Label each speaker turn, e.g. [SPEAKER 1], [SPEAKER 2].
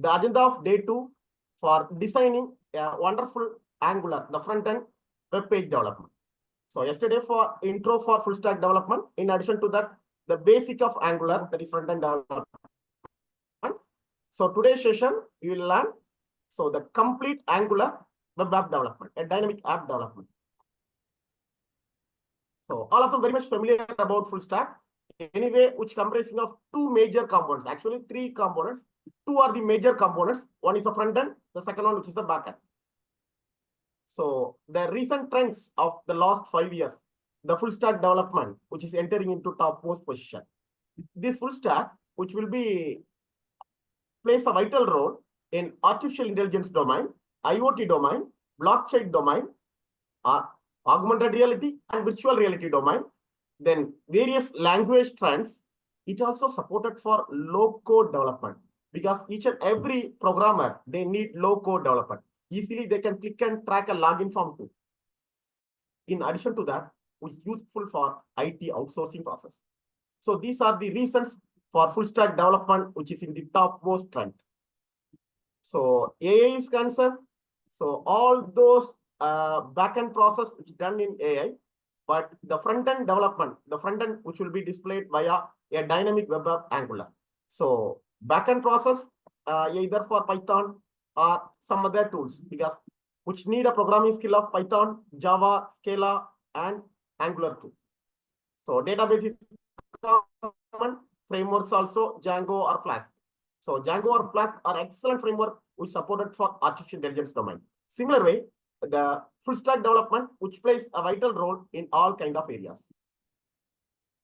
[SPEAKER 1] The agenda of day 2 for designing a wonderful Angular, the front-end web page development. So yesterday for intro for full stack development, in addition to that, the basic of Angular, that is front-end development. So today's session, you will learn the complete Angular web app development, a dynamic app development. So all of them very much familiar about full stack. Anyway, which comprising of two major components, actually three components. Two are the major components. One is the front end, the second one which is the back end. So the recent trends of the last 5 years, the full stack development, which is entering into topmost position. This full stack, which will be plays a vital role in artificial intelligence domain, IoT domain, blockchain domain, augmented reality and virtual reality domain, then various language trends. It also supported for low code development because each and every programmer, they need low code development. Easily they can click and track a login form too. In addition to that, which is useful for IT outsourcing process. So these are the reasons for full stack development, which is in the topmost trend. So AI is concerned. So all those backend process which is done in AI, but the front-end development, the front-end which will be displayed via a dynamic web app Angular. So backend process either for Python or some other tools because which need a programming skill of Python, Java, Scala, and Angular too. So database is common, frameworks also Django or Flask. So Django or Flask are excellent framework which supported for artificial intelligence domain. Similar way, the full stack development which plays a vital role in all kind of areas.